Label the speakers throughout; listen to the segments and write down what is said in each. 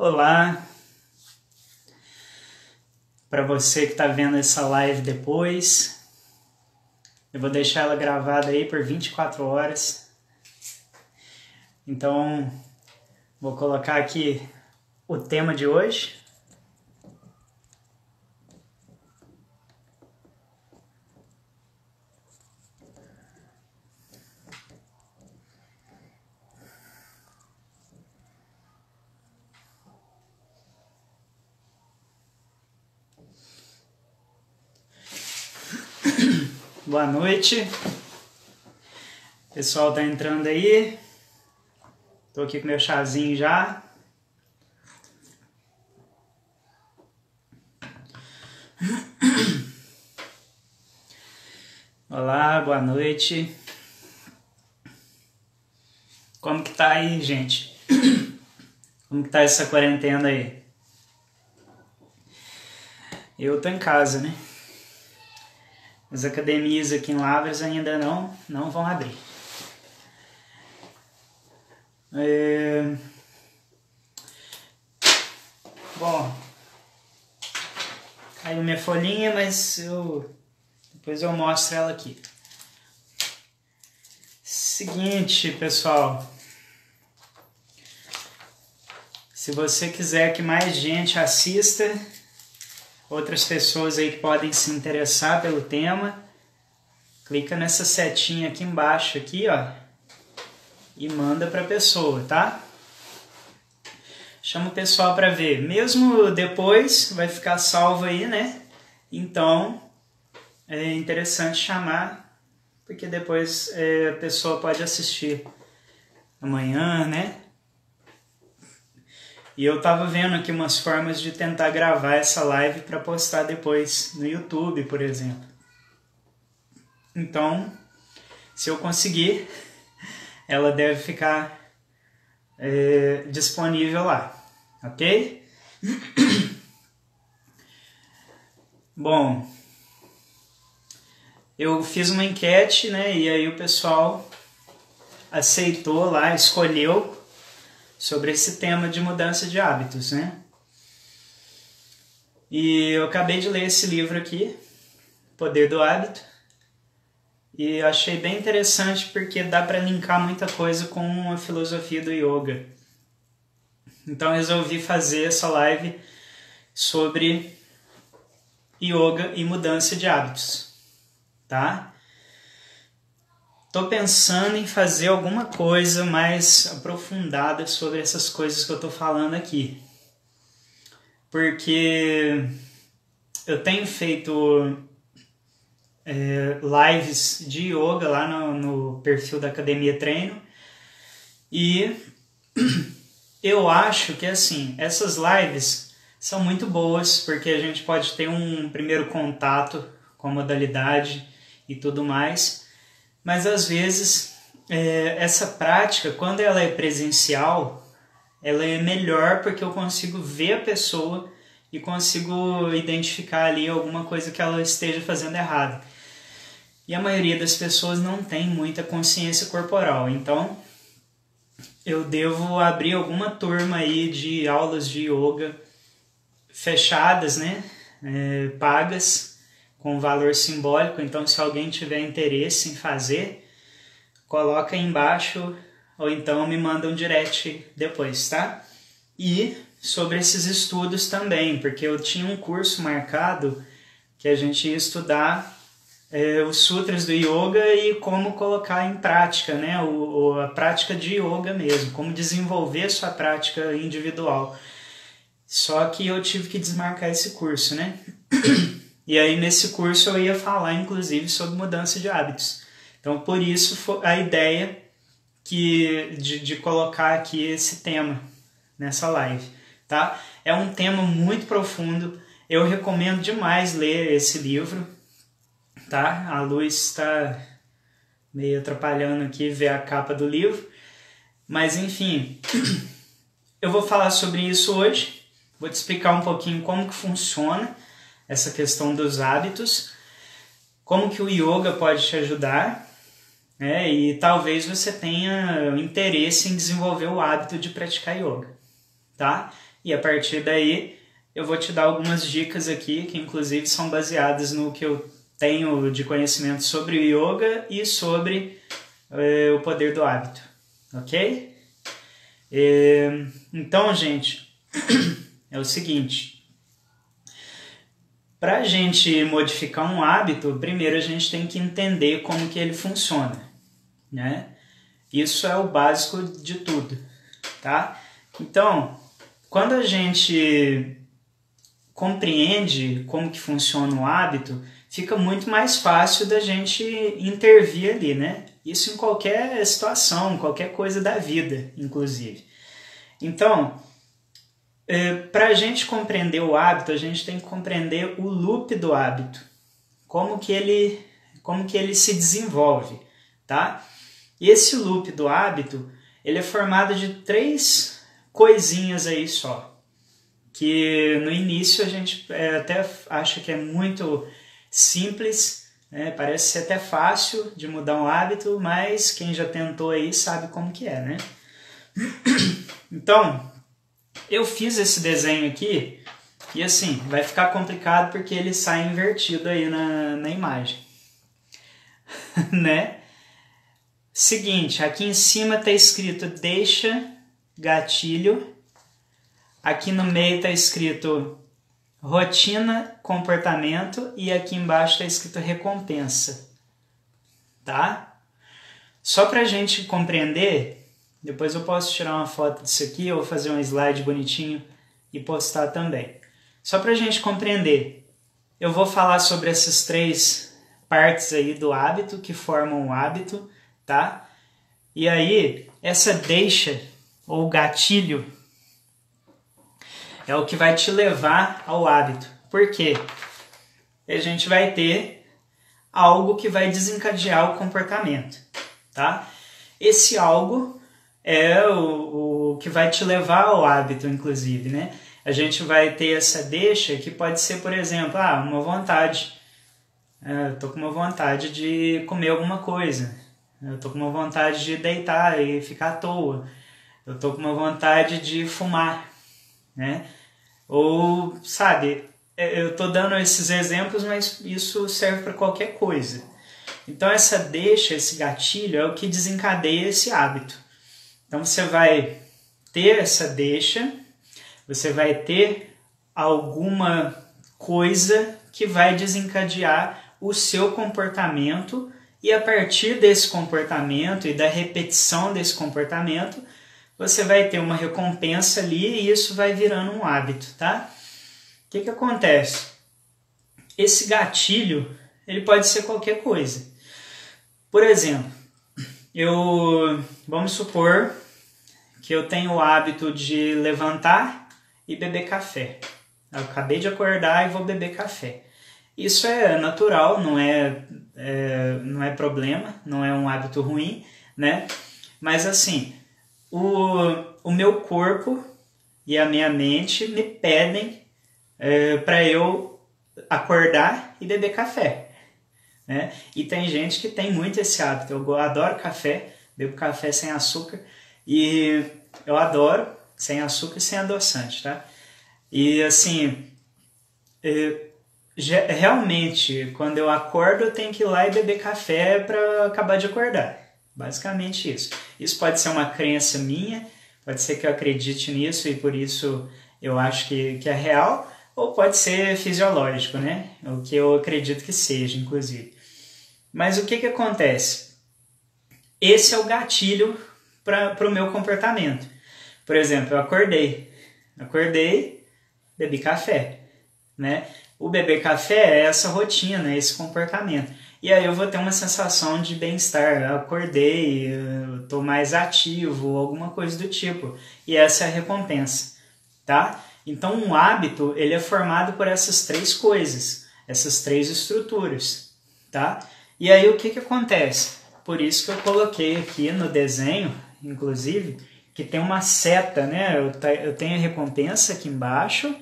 Speaker 1: Olá, para você que está vendo essa live depois, eu vou deixar ela gravada aí por 24 horas, então vou colocar aqui o tema de hoje. Boa noite, o pessoal tá entrando aí, tô aqui com meu chazinho já. Olá, boa noite. Como que tá aí, gente? Como que tá essa quarentena aí? Eu tô em casa, né? As academias aqui em Lavras ainda não vão abrir. Bom, caiu minha folhinha, mas depois eu mostro ela aqui. Seguinte, pessoal. Se você quiser que mais gente assista, outras pessoas aí que podem se interessar pelo tema, clica nessa setinha aqui embaixo, aqui, ó, e manda para a pessoa, tá? Chama o pessoal para ver. Mesmo depois vai ficar salvo aí, né? Então é interessante chamar, porque depois a pessoa pode assistir amanhã, né? E eu tava vendo aqui umas formas de tentar gravar essa live para postar depois no YouTube, por exemplo. Então, se eu conseguir, ela deve ficar disponível lá, ok? Bom, eu fiz uma enquete, né? E aí o pessoal aceitou lá, escolheu sobre esse tema de mudança de hábitos, né? E eu acabei de ler esse livro aqui, Poder do Hábito, e achei bem interessante porque dá para linkar muita coisa com a filosofia do yoga. Então resolvi fazer essa live sobre yoga e mudança de hábitos, tá? Tô pensando em fazer alguma coisa mais aprofundada sobre essas coisas que eu tô falando aqui. Porque eu tenho feito lives de yoga lá no perfil da Academia Treino. E eu acho que assim, essas lives são muito boas, porque a gente pode ter um primeiro contato com a modalidade e tudo mais. Mas às vezes essa prática, quando ela é presencial, ela é melhor porque eu consigo ver a pessoa e consigo identificar ali alguma coisa que ela esteja fazendo errado. E a maioria das pessoas não tem muita consciência corporal, então eu devo abrir alguma turma aí de aulas de yoga fechadas, né? Pagas, com valor simbólico. Então se alguém tiver interesse em fazer, coloca aí embaixo ou então me manda um direct depois, tá? E sobre esses estudos também, porque eu tinha um curso marcado que a gente ia estudar os sutras do yoga e como colocar em prática, né? A prática de yoga mesmo, como desenvolver sua prática individual. Só que eu tive que desmarcar esse curso, né? E aí nesse curso eu ia falar inclusive sobre mudança de hábitos. Então por isso foi a ideia de colocar aqui esse tema nessa live, tá? É um tema muito profundo, eu recomendo demais ler esse livro, tá? A luz está meio atrapalhando aqui ver a capa do livro, mas enfim, eu vou falar sobre isso hoje, vou te explicar um pouquinho como que funciona essa questão dos hábitos, como que o yoga pode te ajudar, né? E talvez você tenha interesse em desenvolver o hábito de praticar yoga, tá? E a partir daí eu vou te dar algumas dicas aqui que inclusive são baseadas no que eu tenho de conhecimento sobre o yoga e sobre o poder do hábito, ok? Então, gente, é o seguinte, para a gente modificar um hábito, primeiro a gente tem que entender como que ele funciona, né? Isso é o básico de tudo, tá? Então, quando a gente compreende como que funciona o hábito, fica muito mais fácil da gente intervir ali, né? Isso em qualquer situação, qualquer coisa da vida, inclusive. Então, para a gente compreender o hábito, a gente tem que compreender o loop do hábito, como que ele se desenvolve, tá? E esse loop do hábito, ele é formado de 3 coisinhas aí só, que no início a gente até acha que é muito simples, né? Parece ser até fácil de mudar um hábito, mas quem já tentou aí sabe como que é, né? Então, eu fiz esse desenho aqui e assim, vai ficar complicado porque ele sai invertido aí na imagem, né? Seguinte, aqui em cima está escrito deixa, gatilho. Aqui no meio está escrito rotina, comportamento. E aqui embaixo está escrito recompensa. Tá? Só para a gente compreender, depois eu posso tirar uma foto disso aqui, ou fazer um slide bonitinho e postar também. Só para a gente compreender, eu vou falar sobre essas 3 partes aí do hábito que formam o hábito. Tá? E aí, essa deixa ou gatilho é o que vai te levar ao hábito. Por quê? A gente vai ter algo que vai desencadear o comportamento. Tá? Esse algo é o que vai te levar ao hábito, inclusive, né? A gente vai ter essa deixa que pode ser, por exemplo, uma vontade. Eu tô com uma vontade de comer alguma coisa. Eu tô com uma vontade de deitar e ficar à toa. Eu tô com uma vontade de fumar, né? Ou, sabe, eu tô dando esses exemplos, mas isso serve para qualquer coisa. Então essa deixa, esse gatilho é o que desencadeia esse hábito. Então você vai ter essa deixa, você vai ter alguma coisa que vai desencadear o seu comportamento. E a partir desse comportamento e da repetição desse comportamento, você vai ter uma recompensa ali e isso vai virando um hábito, tá? O que acontece? Esse gatilho, ele pode ser qualquer coisa. Por exemplo, vamos supor que eu tenho o hábito de levantar e beber café. Eu acabei de acordar e vou beber café. Isso é natural, não é problema, não é um hábito ruim, né? Mas assim, o meu corpo e a minha mente me pedem para eu acordar e beber café, né? E tem gente que tem muito esse hábito. Eu adoro café, bebo café sem açúcar e eu adoro sem açúcar e sem adoçante, tá? E assim, realmente, quando eu acordo, eu tenho que ir lá e beber café para acabar de acordar. Basicamente isso. Isso pode ser uma crença minha, pode ser que eu acredite nisso e por isso eu acho que é real, ou pode ser fisiológico, né? O que eu acredito que seja, inclusive. Mas o que acontece? Esse é o gatilho para o meu comportamento. Por exemplo, eu acordei, bebi café, né? O beber café é essa rotina, esse comportamento. E aí eu vou ter uma sensação de bem-estar. Eu acordei, estou mais ativo, alguma coisa do tipo. E essa é a recompensa, tá? Então um hábito, ele é formado por essas 3 coisas, essas 3 estruturas, tá? E aí o que acontece? Por isso que eu coloquei aqui no desenho, inclusive, que tem uma seta, né? Eu tenho a recompensa aqui embaixo.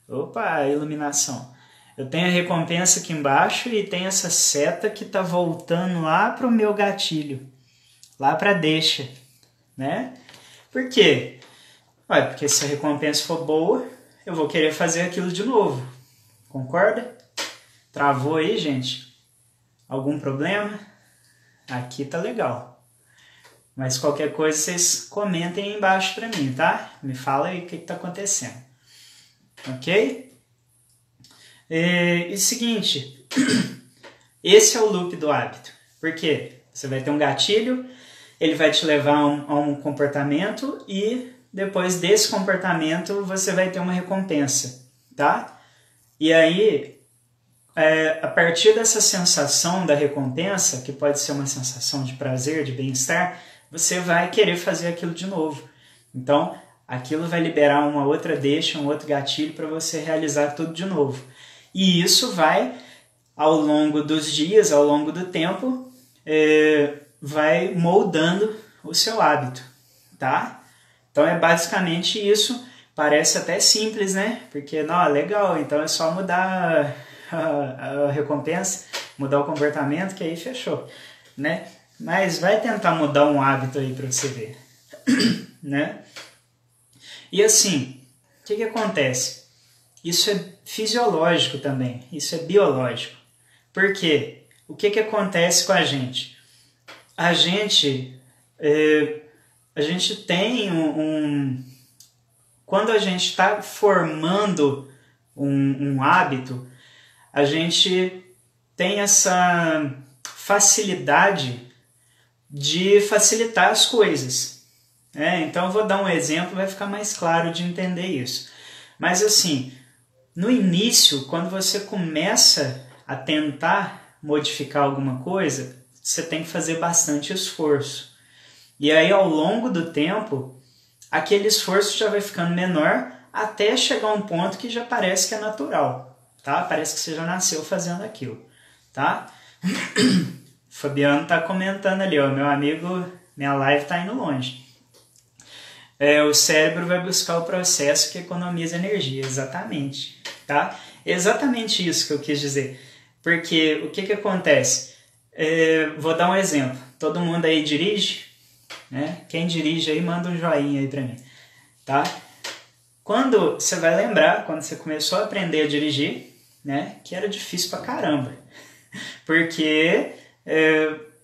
Speaker 1: Opa, iluminação. Eu tenho a recompensa aqui embaixo e tem essa seta que está voltando lá para o meu gatilho, lá para deixa, né? Por quê? Ué, porque se a recompensa for boa, eu vou querer fazer aquilo de novo. Concorda? Travou aí, gente? Algum problema? Aqui tá legal. Mas qualquer coisa vocês comentem aí embaixo pra mim, tá? Me fala aí o que tá acontecendo. Ok? E seguinte, esse é o loop do hábito. Por quê? Você vai ter um gatilho, ele vai te levar a um comportamento e depois desse comportamento você vai ter uma recompensa, tá? E aí, a partir dessa sensação da recompensa, que pode ser uma sensação de prazer, de bem-estar, você vai querer fazer aquilo de novo. Então, aquilo vai liberar uma outra deixa, um outro gatilho para você realizar tudo de novo. E isso vai, ao longo dos dias, ao longo do tempo, vai moldando o seu hábito, tá? Então é basicamente isso. Parece até simples, né? Porque, não, legal, então é só mudar a recompensa, mudar o comportamento, que aí fechou, né? Mas vai tentar mudar um hábito aí para você ver, né? E assim, o que acontece? Isso é fisiológico também, isso é biológico. Por quê? O que acontece com a gente? A gente tem quando a gente está formando um hábito, a gente tem essa facilidade de facilitar as coisas. Então eu vou dar um exemplo, vai ficar mais claro de entender isso. Mas assim, no início, quando você começa a tentar modificar alguma coisa, você tem que fazer bastante esforço. E aí, ao longo do tempo, aquele esforço já vai ficando menor até chegar a um ponto que já parece que é natural, tá? Parece que você já nasceu fazendo aquilo, tá? O Fabiano tá comentando ali, ó, meu amigo, minha live tá indo longe. O cérebro vai buscar o processo que economiza energia, exatamente, tá? Exatamente isso que eu quis dizer. Porque o que acontece? Vou dar um exemplo. Todo mundo aí dirige, né? Quem dirige aí, manda um joinha aí pra mim, tá? Quando você vai lembrar, quando você começou a aprender a dirigir, né? Que era difícil pra caramba. Porque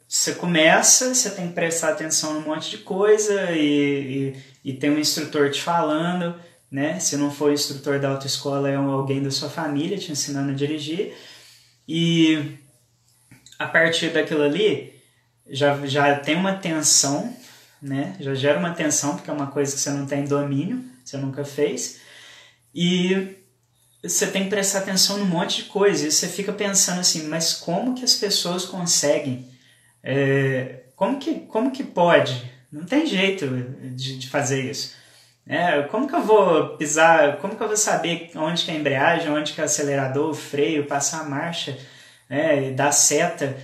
Speaker 1: você começa, você tem que prestar atenção num monte de coisa e tem um instrutor te falando, né? Se não for o instrutor da autoescola, é alguém da sua família te ensinando a dirigir. E a partir daquilo ali, já tem uma tensão, né? Já gera uma tensão, porque é uma coisa que você não tem domínio, você nunca fez. E você tem que prestar atenção num monte de coisa. E você fica pensando assim, mas como que as pessoas conseguem? Como que pode? Não tem jeito de fazer isso. Como que eu vou pisar? Como que eu vou saber onde que é a embreagem, onde que é o acelerador, o freio, passar a marcha, e dar seta,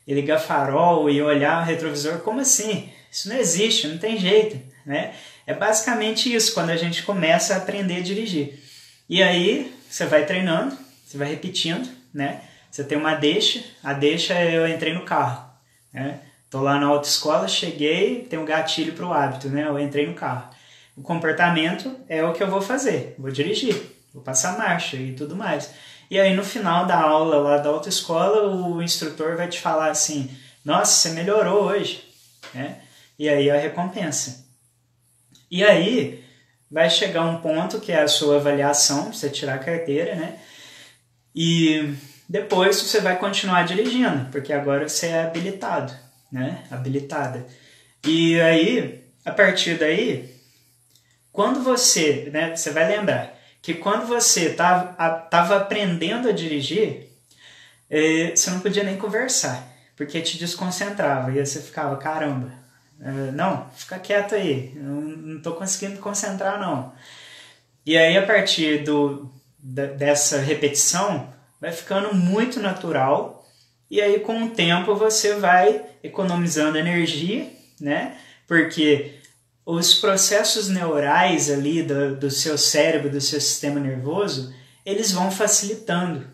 Speaker 1: e ligar farol, e olhar o retrovisor? Como assim? Isso não existe, não tem jeito, né? É basicamente isso, quando a gente começa a aprender a dirigir. E aí, você vai treinando, você vai repetindo, né? Você tem uma deixa, a deixa eu entrei no carro, né? Tô lá na autoescola, cheguei, tem um gatilho para o hábito, né? Eu entrei no carro. O comportamento é o que eu vou fazer, vou dirigir, vou passar marcha e tudo mais. E aí no final da aula lá da autoescola, o instrutor vai te falar assim, nossa, você melhorou hoje, né? E aí a recompensa. E aí vai chegar um ponto que é a sua avaliação, você tirar a carteira, né? E depois você vai continuar dirigindo, porque agora você é habilitado, né? Habilitada. E aí, a partir daí, quando você, né, você vai lembrar que quando você estava aprendendo a dirigir, você não podia nem conversar, porque te desconcentrava, e aí você ficava, caramba, não, fica quieto aí, não estou conseguindo concentrar não. E aí a partir dessa repetição, vai ficando muito natural, e aí com o tempo você vai economizando energia, né? Porque os processos neurais ali do seu cérebro, do seu sistema nervoso, eles vão facilitando.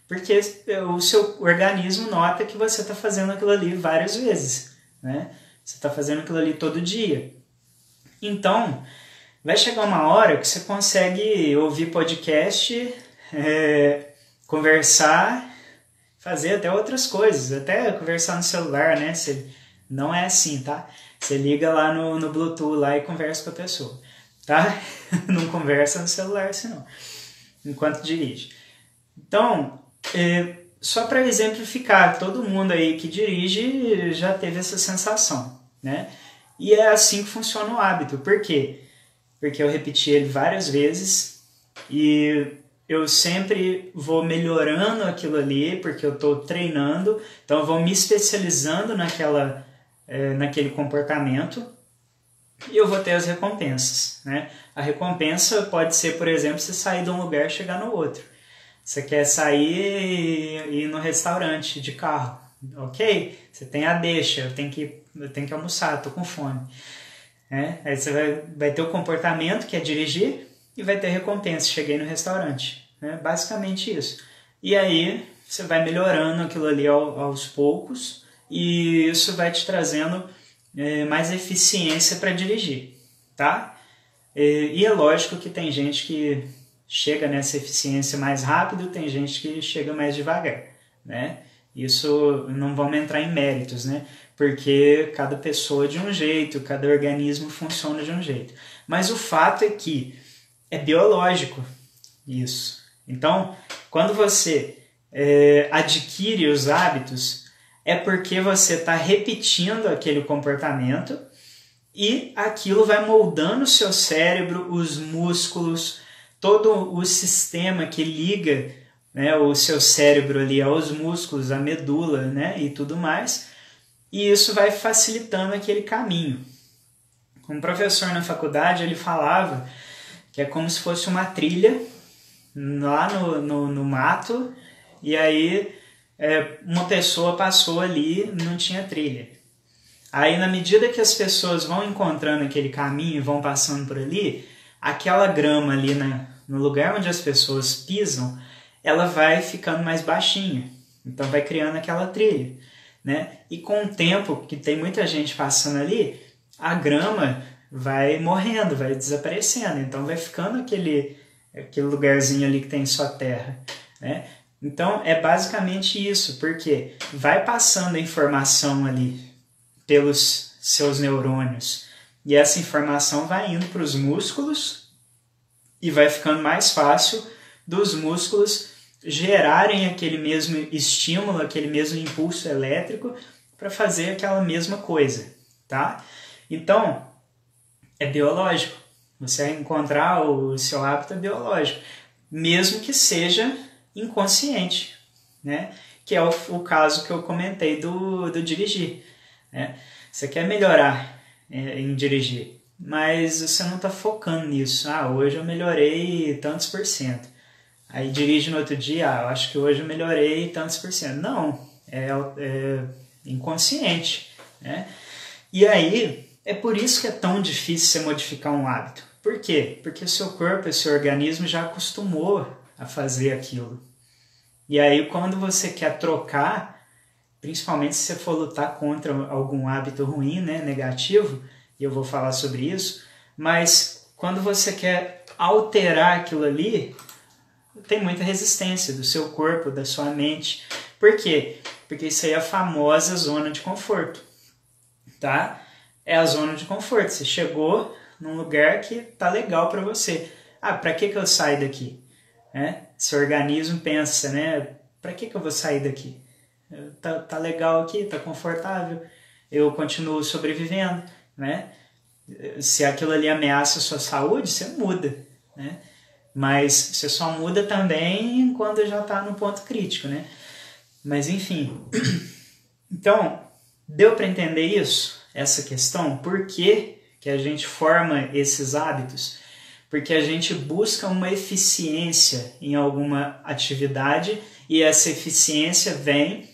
Speaker 1: Porque o seu organismo nota que você está fazendo aquilo ali várias vezes, né? Você está fazendo aquilo ali todo dia. Então, vai chegar uma hora que você consegue ouvir podcast, conversar, fazer até outras coisas, até conversar no celular, né? Não é assim, tá? Você liga lá no Bluetooth lá e conversa com a pessoa, tá? Não conversa no celular, senão, enquanto dirige. Então, só para exemplificar, todo mundo aí que dirige já teve essa sensação, né? E é assim que funciona o hábito. Por quê? Porque eu repeti ele várias vezes e eu sempre vou melhorando aquilo ali, porque eu estou treinando, então eu vou me especializando naquele comportamento e eu vou ter as recompensas, né? A recompensa pode ser, por exemplo, você sair de um lugar e chegar no outro. Você quer sair e ir no restaurante de carro, ok? Você tem a deixa, eu tenho que almoçar, estou com fome. Aí você vai ter o comportamento, que é dirigir, e vai ter a recompensa, cheguei no restaurante. Basicamente isso. E aí você vai melhorando aquilo ali aos poucos, e isso vai te trazendo mais eficiência para dirigir, tá? E é lógico que tem gente que chega nessa eficiência mais rápido, tem gente que chega mais devagar, né? Isso não vamos entrar em méritos, né? Porque cada pessoa é de um jeito, cada organismo funciona de um jeito. Mas o fato é que é biológico isso. Então, quando você adquire os hábitos, é porque você está repetindo aquele comportamento e aquilo vai moldando o seu cérebro, os músculos, todo o sistema que liga, né, o seu cérebro ali aos músculos, a medula, né, e tudo mais, e isso vai facilitando aquele caminho. Um professor na faculdade, ele falava que é como se fosse uma trilha lá no mato, e aí uma pessoa passou ali e não tinha trilha. Aí, na medida que as pessoas vão encontrando aquele caminho e vão passando por ali, aquela grama ali no lugar onde as pessoas pisam, ela vai ficando mais baixinha. Então vai criando aquela trilha, né? E com o tempo, que tem muita gente passando ali, a grama vai morrendo, vai desaparecendo. Então vai ficando aquele lugarzinho ali que tem só terra, né? Então é basicamente isso, porque vai passando a informação ali pelos seus neurônios e essa informação vai indo para os músculos e vai ficando mais fácil dos músculos gerarem aquele mesmo estímulo, aquele mesmo impulso elétrico para fazer aquela mesma coisa, tá? Então, é biológico. Você vai encontrar o seu hábito biológico, mesmo que seja inconsciente, né? Que é o caso que eu comentei do dirigir, né? Você quer melhorar em dirigir, mas você não está focando nisso. Hoje eu melhorei tantos por cento. Aí dirige no outro dia, eu acho que hoje eu melhorei tantos por cento. Não, é inconsciente, né? E aí, é por isso que é tão difícil você modificar um hábito. Por quê? Porque o seu corpo, o seu organismo já acostumou a fazer aquilo. E aí, quando você quer trocar, principalmente se você for lutar contra algum hábito ruim, né, negativo, e eu vou falar sobre isso, mas quando você quer alterar aquilo ali, tem muita resistência do seu corpo, da sua mente. Por quê? Porque isso aí é a famosa zona de conforto, tá? É a zona de conforto. Você chegou num lugar que tá legal para você. Para que eu saio daqui? Seu organismo pensa, né? Para que eu vou sair daqui? Tá legal aqui, tá confortável, eu continuo sobrevivendo, né? Se aquilo ali ameaça a sua saúde, você muda, né? Mas você só muda também quando já está no ponto crítico, né? Mas enfim, então, deu para entender isso? Essa questão? Por que a gente forma esses hábitos? Porque a gente busca uma eficiência em alguma atividade e essa eficiência vem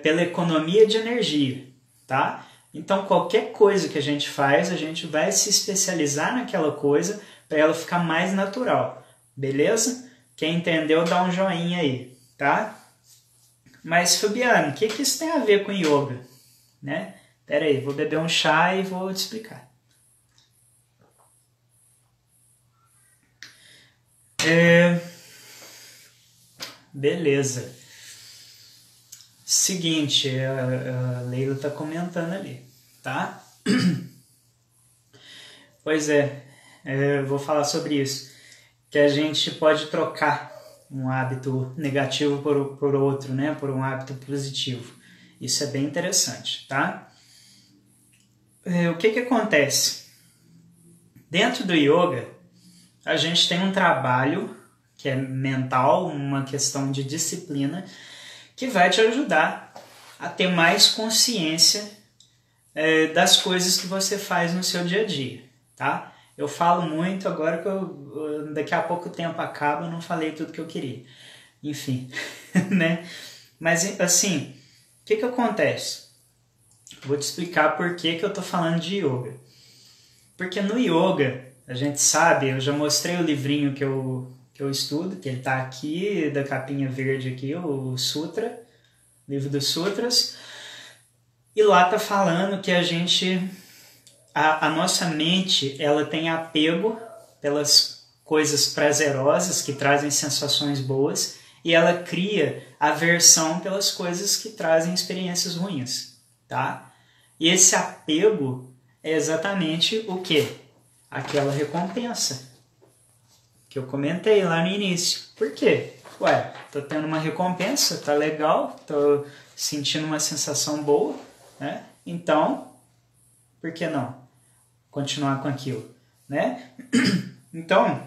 Speaker 1: pela economia de energia, tá? Então, qualquer coisa que a gente faz, a gente vai se especializar naquela coisa para ela ficar mais natural, beleza? Quem entendeu, dá um joinha aí, tá? Mas, Fabiano, o que isso tem a ver com yoga? Né? Pera aí, vou beber um chá e vou te explicar. Beleza. Seguinte, a Leila tá comentando ali, tá? Pois eu vou falar sobre isso. Que a gente pode trocar um hábito negativo por outro, né? Por um hábito positivo. Isso é bem interessante, tá? O que acontece? Dentro do yoga, a gente tem um trabalho que é mental, uma questão de disciplina, que vai te ajudar a ter mais consciência das coisas que você faz no seu dia a dia, tá? Eu falo muito, agora que daqui a pouco o tempo acaba, eu não falei tudo que eu queria. Enfim, né? Mas, assim, o que acontece? Vou te explicar por que eu tô falando de yoga. Porque no yoga, a gente sabe, eu já mostrei o livrinho que eu estudo, que ele tá aqui, da capinha verde aqui, o Sutra, livro dos Sutras. E lá tá falando que a nossa mente, ela tem apego pelas coisas prazerosas que trazem sensações boas e ela cria aversão pelas coisas que trazem experiências ruins, tá? E esse apego é exatamente o quê? Aquela recompensa que eu comentei lá no início. Por quê? Ué, tô tendo uma recompensa, tá legal, tô sentindo uma sensação boa, né? Então, por que não continuar com aquilo, né? Então,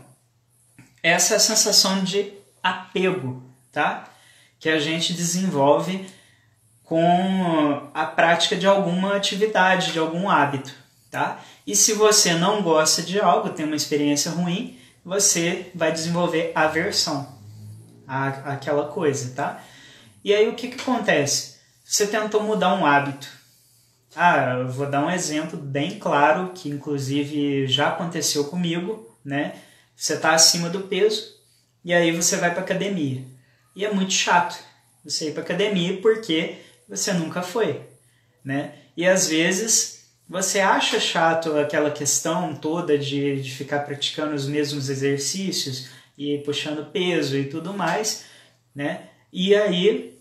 Speaker 1: essa é a sensação de apego, tá? Que a gente desenvolve com a prática de alguma atividade, de algum hábito, tá? E se você não gosta de algo, tem uma experiência ruim, você vai desenvolver aversão àquela coisa, tá? E aí o que acontece? Você tentou mudar um hábito. Eu vou dar um exemplo bem claro, que inclusive já aconteceu comigo, né? Você está acima do peso e aí você vai para academia. E é muito chato você ir para academia porque você nunca foi, né? E às vezes você acha chato aquela questão toda de ficar praticando os mesmos exercícios e puxando peso e tudo mais, né? E aí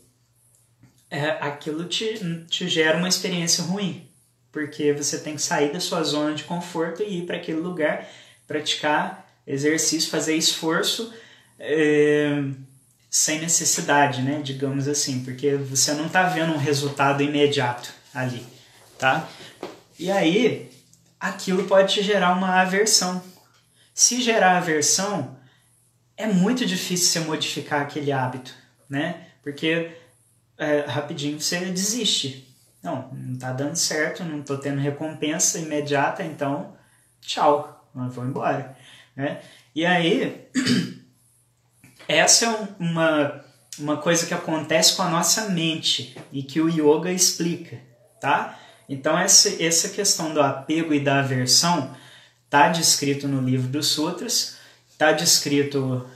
Speaker 1: aquilo te gera uma experiência ruim, porque você tem que sair da sua zona de conforto e ir para aquele lugar, praticar exercício, fazer esforço sem necessidade, né? Digamos assim, porque você não está vendo um resultado imediato ali, tá? E aí, aquilo pode te gerar uma aversão. Se gerar aversão, é muito difícil você modificar aquele hábito, né? Porque rapidinho você desiste. Não tá dando certo, não tô tendo recompensa imediata, então tchau, eu vou embora, né? E aí, essa é uma coisa que acontece com a nossa mente e que o yoga explica, tá? Então essa questão do apego e da aversão está descrito no livro dos Sutras, está descrito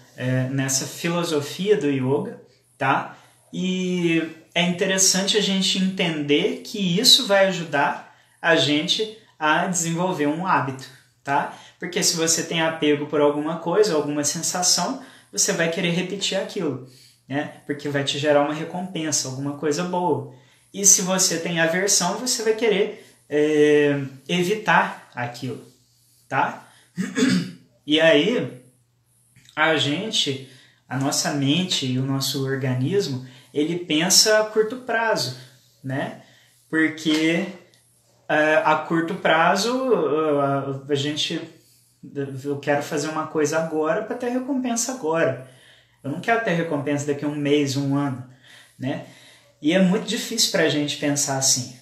Speaker 1: nessa filosofia do yoga, tá? E é interessante a gente entender que isso vai ajudar a gente a desenvolver um hábito, tá? Porque se você tem apego por alguma coisa, alguma sensação, você vai querer repetir aquilo, né? Porque vai te gerar uma recompensa, alguma coisa boa. E se você tem aversão, você vai querer evitar aquilo, tá? E aí, a nossa mente e o nosso organismo, ele pensa a curto prazo, né? Porque a curto prazo, eu quero fazer uma coisa agora para ter recompensa agora. Eu não quero ter recompensa daqui a um mês, um ano, né? E é muito difícil para a gente pensar assim,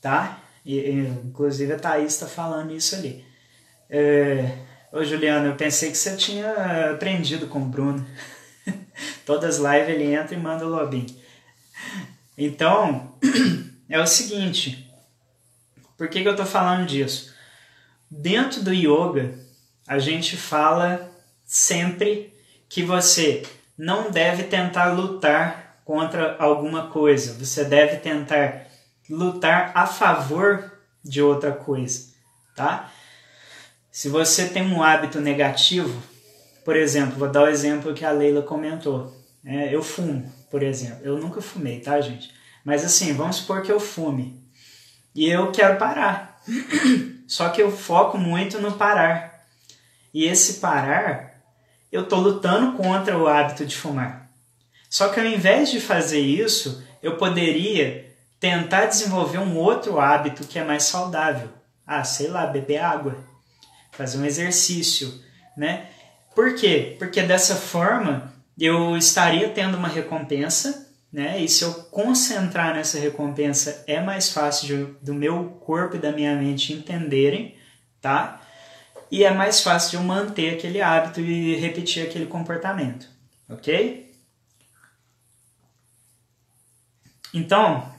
Speaker 1: tá? Inclusive a Thaís está falando isso ali. Ô Juliano, eu pensei que você tinha aprendido com o Bruno. Todas as lives ele entra e manda o lobinho. Então, é o seguinte, por que eu tô falando disso? Dentro do yoga, a gente fala sempre que você não deve tentar lutar contra alguma coisa, você deve tentar lutar a favor de outra coisa, tá? Se você tem um hábito negativo, por exemplo, vou dar o exemplo que a Leila comentou. Eu fumo, por exemplo. Eu nunca fumei, tá, gente? Mas assim, vamos supor que eu fume. E eu quero parar. Só que eu foco muito no parar. E esse parar, eu tô lutando contra o hábito de fumar. Só que ao invés de fazer isso, eu poderia tentar desenvolver um outro hábito que é mais saudável. Sei lá, beber água, fazer um exercício, né? Por quê? Porque dessa forma eu estaria tendo uma recompensa, né? E se eu concentrar nessa recompensa é mais fácil do meu corpo e da minha mente entenderem, tá? E é mais fácil de eu manter aquele hábito e repetir aquele comportamento, ok? Então,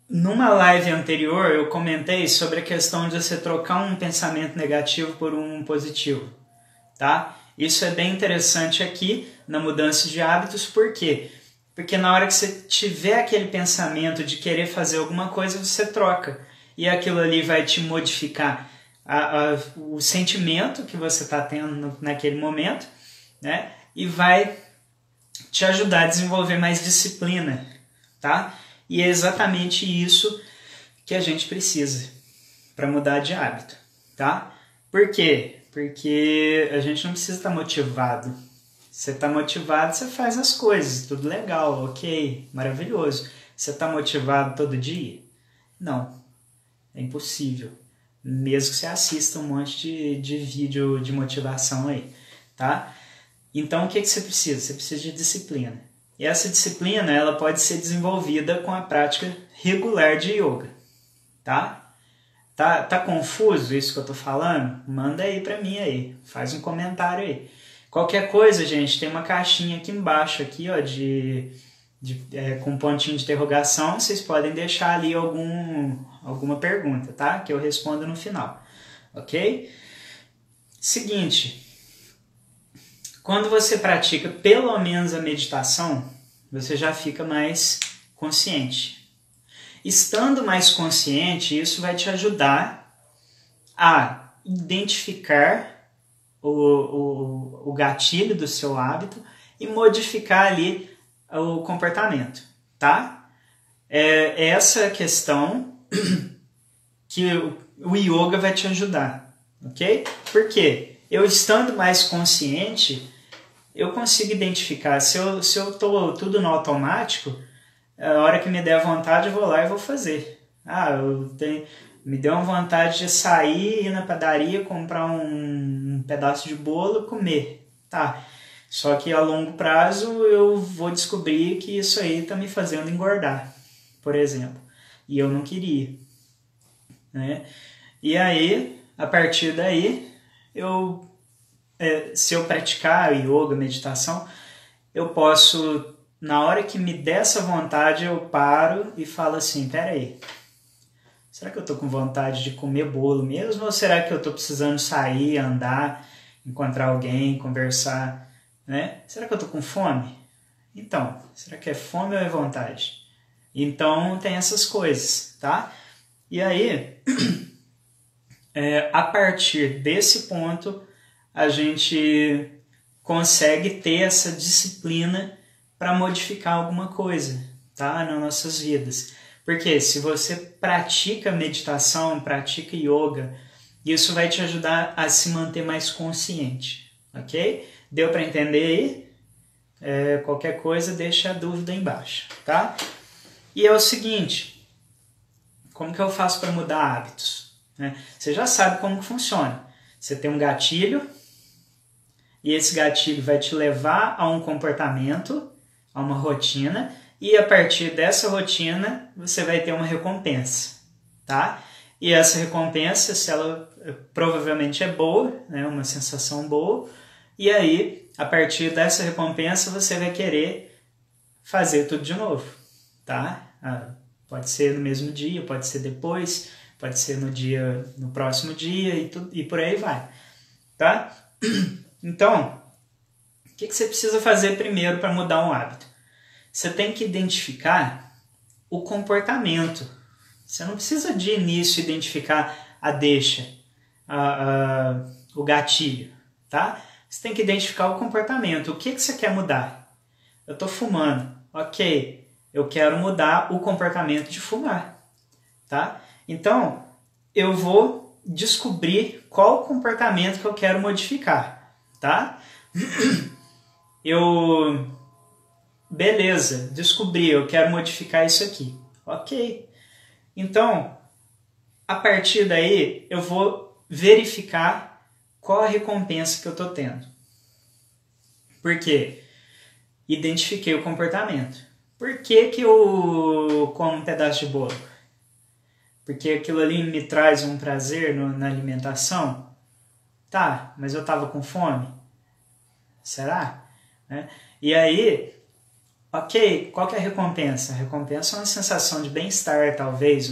Speaker 1: numa live anterior eu comentei sobre a questão de você trocar um pensamento negativo por um positivo, tá? Isso é bem interessante aqui na mudança de hábitos, por quê? Porque na hora que você tiver aquele pensamento de querer fazer alguma coisa, você troca. E aquilo ali vai te modificar o sentimento que você está tendo naquele momento, né? E vai te ajudar a desenvolver mais disciplina, tá? E é exatamente isso que a gente precisa para mudar de hábito, tá? Por quê? Porque a gente não precisa estar motivado. Você está motivado, você faz as coisas, tudo legal, ok, maravilhoso. Você está motivado todo dia? Não, é impossível. Mesmo que você assista um monte de vídeo de motivação aí, tá? Então o que você precisa? Você precisa de disciplina. E essa disciplina ela pode ser desenvolvida com a prática regular de yoga, tá? Tá confuso isso que eu tô falando? Manda aí pra mim aí, faz um comentário aí. Qualquer coisa, gente, tem uma caixinha aqui embaixo aqui, ó, com um pontinho de interrogação. Vocês podem deixar ali alguma pergunta, tá? Que eu respondo no final, ok? Seguinte, quando você pratica pelo menos a meditação, você já fica mais consciente. Estando mais consciente, isso vai te ajudar a identificar o gatilho do seu hábito e modificar ali o comportamento, tá? É essa questão que o yoga vai te ajudar, ok? Por quê? Eu estando mais consciente, eu consigo identificar. Se eu tô tudo no automático, a hora que me der vontade, eu vou lá e vou fazer. Me deu uma vontade de sair, ir na padaria, comprar um pedaço de bolo e comer. Tá. Só que a longo prazo eu vou descobrir que isso aí tá me fazendo engordar, por exemplo. E eu não queria, né? E aí, a partir daí, se eu praticar yoga, meditação, eu posso, na hora que me der essa vontade, eu paro e falo assim, peraí, será que eu tô com vontade de comer bolo mesmo? Ou será que eu tô precisando sair, andar, encontrar alguém, conversar, né? Será que eu tô com fome? Então, será que é fome ou é vontade? Então, tem essas coisas, tá? E aí, a partir desse ponto, a gente consegue ter essa disciplina para modificar alguma coisa, tá? Nas nossas vidas. Porque se você pratica meditação, pratica yoga, isso vai te ajudar a se manter mais consciente, ok? Deu para entender aí? Qualquer coisa, deixa a dúvida aí embaixo, tá? E é o seguinte, como que eu faço para mudar hábitos? Você já sabe como que funciona. Você tem um gatilho, e esse gatilho vai te levar a um comportamento, a uma rotina, e a partir dessa rotina você vai ter uma recompensa, tá? E essa recompensa, se ela provavelmente é boa, né, uma sensação boa, e aí, a partir dessa recompensa, você vai querer fazer tudo de novo, tá? Pode ser no mesmo dia, pode ser depois, pode ser no próximo dia e por aí vai, tá? Então, o que você precisa fazer primeiro para mudar um hábito? Você tem que identificar o comportamento. Você não precisa de início identificar a deixa. o gatilho, tá? Você tem que identificar o comportamento. O que você quer mudar? Eu estou fumando. Ok, eu quero mudar o comportamento de fumar, tá? Então, eu vou descobrir qual o comportamento que eu quero modificar, tá? Beleza, descobri, eu quero modificar isso aqui. Ok. Então, a partir daí, eu vou verificar qual a recompensa que eu estou tendo. Por quê? Identifiquei o comportamento. Por que eu como um pedaço de bolo? Porque aquilo ali me traz um prazer na alimentação? Tá, mas eu estava com fome? Será? E aí, ok, qual que é a recompensa? A recompensa é uma sensação de bem-estar, talvez,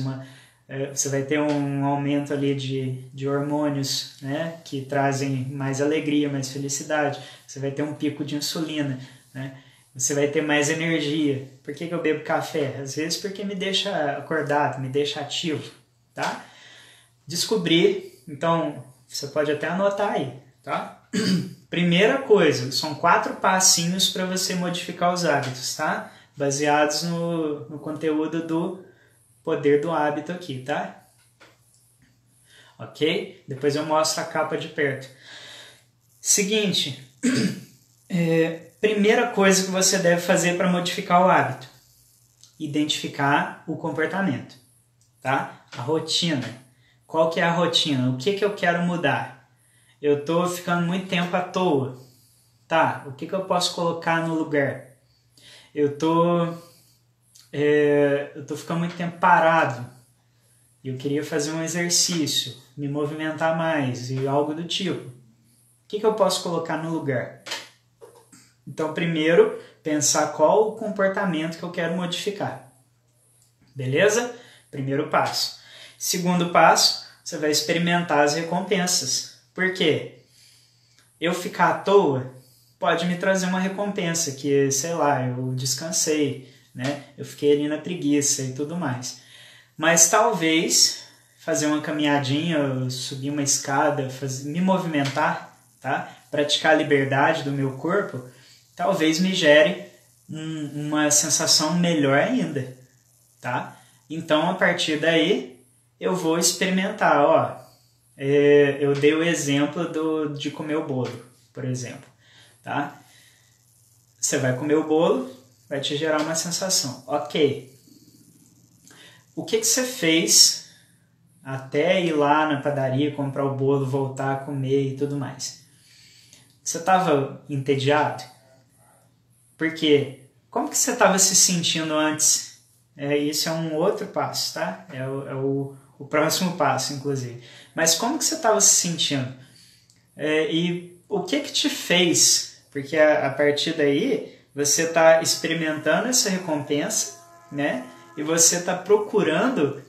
Speaker 1: você vai ter um aumento ali de hormônios, né, que trazem mais alegria, mais felicidade. Você vai ter um pico de insulina, né? Você vai ter mais energia. Por que eu bebo café? Às vezes porque me deixa acordado, me deixa ativo, tá? Descobrir, então você pode até anotar aí, tá? Primeira coisa, são 4 passinhos para você modificar os hábitos, tá? Baseados no conteúdo do Poder do Hábito aqui, tá? Ok? Depois eu mostro a capa de perto. Seguinte, primeira coisa que você deve fazer para modificar o hábito: identificar o comportamento, tá? A rotina. Qual que é a rotina? O que eu quero mudar? Eu estou ficando muito tempo à toa. Tá, o que eu posso colocar no lugar? Eu tô ficando muito tempo parado. E eu queria fazer um exercício, me movimentar mais e algo do tipo. O que eu posso colocar no lugar? Então, primeiro, pensar qual o comportamento que eu quero modificar. Beleza? Primeiro passo. Segundo passo, você vai experimentar as recompensas. Por quê? Eu ficar à toa pode me trazer uma recompensa, que, sei lá, eu descansei, né? Eu fiquei ali na preguiça e tudo mais. Mas talvez fazer uma caminhadinha, subir uma escada, me movimentar, tá? Praticar a liberdade do meu corpo, talvez me gere uma sensação melhor ainda, tá? Então, a partir daí, eu vou experimentar, ó. Eu dei o exemplo de comer o bolo, por exemplo, tá? Você vai comer o bolo, vai te gerar uma sensação. Ok. O que você fez até ir lá na padaria, comprar o bolo, voltar a comer e tudo mais? Você estava entediado? Por quê? Como que você estava se sentindo antes? Isso é um outro passo, tá? É o próximo passo, inclusive. Mas como que você estava se sentindo? E o que te fez? Porque a partir daí você está experimentando essa recompensa, né? E você está procurando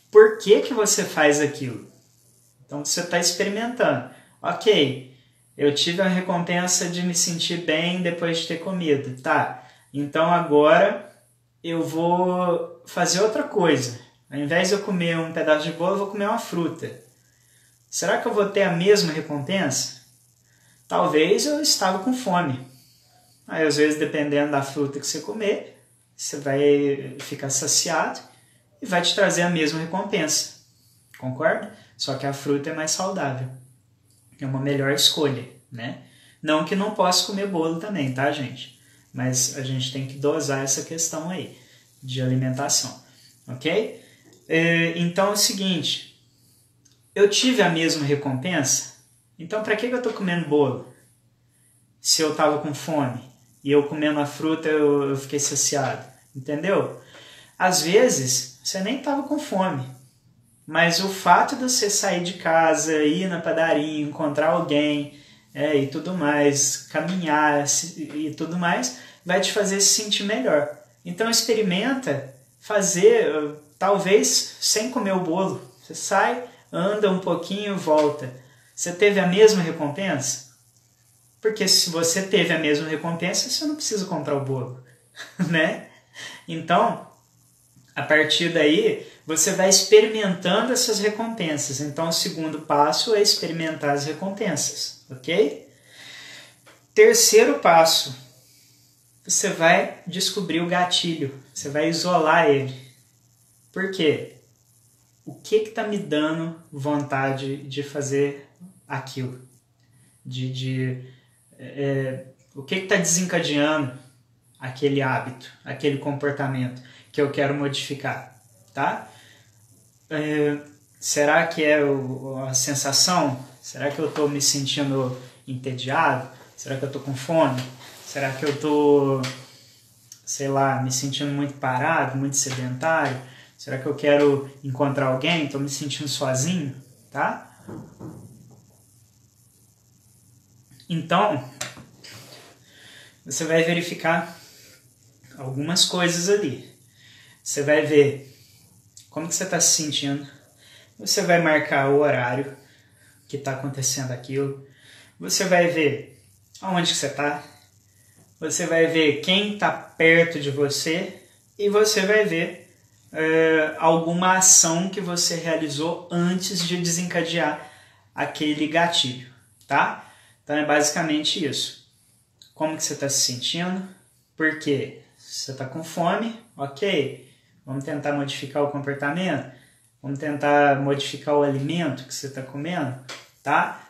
Speaker 1: por que você faz aquilo. Então você está experimentando. Ok, eu tive a recompensa de me sentir bem depois de ter comido. Tá, então agora eu vou fazer outra coisa. Ao invés de eu comer um pedaço de bolo, eu vou comer uma fruta. Será que eu vou ter a mesma recompensa? Talvez eu estava com fome. Aí, às vezes, dependendo da fruta que você comer, você vai ficar saciado e vai te trazer a mesma recompensa. Concorda? Só que a fruta é mais saudável. É uma melhor escolha, né? Não que não possa comer bolo também, tá, gente? Mas a gente tem que dosar essa questão aí de alimentação, ok? Então é o seguinte, eu tive a mesma recompensa, então para que eu estou comendo bolo? Se eu estava com fome e eu comendo a fruta eu fiquei saciado, entendeu? Às vezes você nem estava com fome, mas o fato de você sair de casa, ir na padaria, encontrar alguém e tudo mais, caminhar e tudo mais, vai te fazer se sentir melhor. Então experimenta fazer, talvez sem comer o bolo. Você sai, anda um pouquinho, volta. Você teve a mesma recompensa? Porque se você teve a mesma recompensa, você não precisa comprar o bolo, né? Então, A partir daí, você vai experimentando essas recompensas. Então, o segundo passo é experimentar as recompensas, ok? Terceiro passo, você vai descobrir o gatilho, você vai isolar ele. Por quê? O que está me dando vontade de fazer aquilo? O que está desencadeando aquele hábito, aquele comportamento que eu quero modificar, tá? Será que é a sensação? Será que eu estou me sentindo entediado? Será que eu estou com fome? Será que eu estou, sei lá, me sentindo muito parado, muito sedentário? Será que eu quero encontrar alguém? Estou me sentindo sozinho, tá? Então, você vai verificar algumas coisas ali. Você vai ver como que você está se sentindo. Você vai marcar o horário que está acontecendo aquilo. Você vai ver aonde que você está. Você vai ver quem está perto de você. E você vai ver alguma ação que você realizou antes de desencadear aquele gatilho, tá? Então é basicamente isso. Como que você está se sentindo? Por quê? Você está com fome? Ok. Vamos tentar modificar o comportamento? Vamos tentar modificar o alimento que você está comendo? Tá?